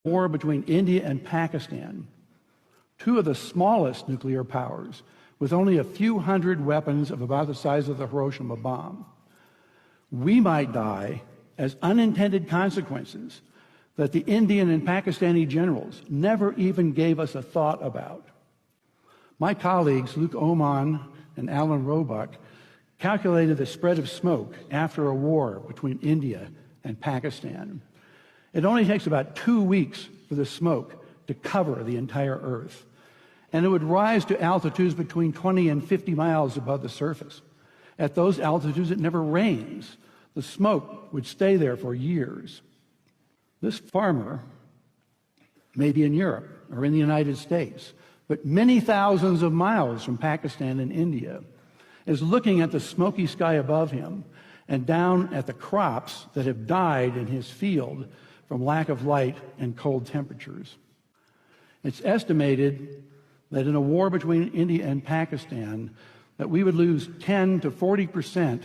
war between India and Pakistan, two of the smallest nuclear powers, with only a few hundred weapons of about the size of the Hiroshima bomb, we might die as unintended consequences that the Indian and Pakistani generals never even gave us a thought about. My colleagues, Luke Oman and Alan Roebuck, calculated the spread of smoke after a war between India and Pakistan. It only takes about 2 weeks for the smoke to cover the entire Earth, and it would rise to altitudes between 20 and 50 miles above the surface. At those altitudes, it never rains. The smoke would stay there for years. This farmer may be in Europe or in the United States, but many thousands of miles from Pakistan and India, is looking at the smoky sky above him and down at the crops that have died in his field from lack of light and cold temperatures. It's estimated that in a war between India and Pakistan, that we would lose 10 to 40%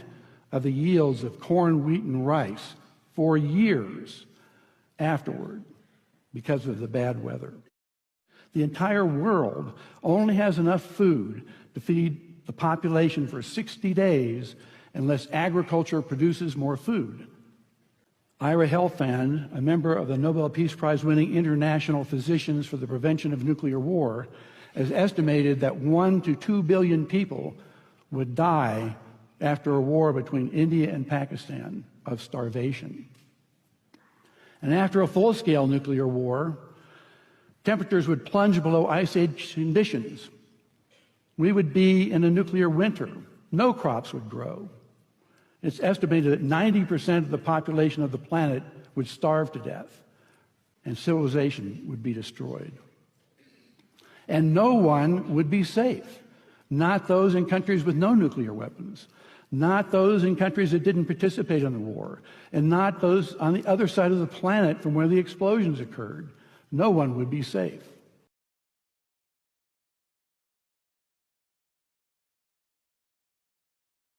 of the yields of corn, wheat, and rice for years afterward because of the bad weather. The entire world only has enough food to feed the population for 60 days unless agriculture produces more food. Ira Helfand, a member of the Nobel Peace Prize-winning International Physicians for the Prevention of Nuclear War, has estimated that 1 to 2 billion people would die after a war between India and Pakistan of starvation. And after a full-scale nuclear war, temperatures would plunge below ice age conditions. We would be in a nuclear winter. No crops would grow. It's estimated that 90% of the population of the planet would starve to death, and civilization would be destroyed. And no one would be safe. Not those in countries with no nuclear weapons, not those in countries that didn't participate in the war, and not those on the other side of the planet from where the explosions occurred. No one would be safe.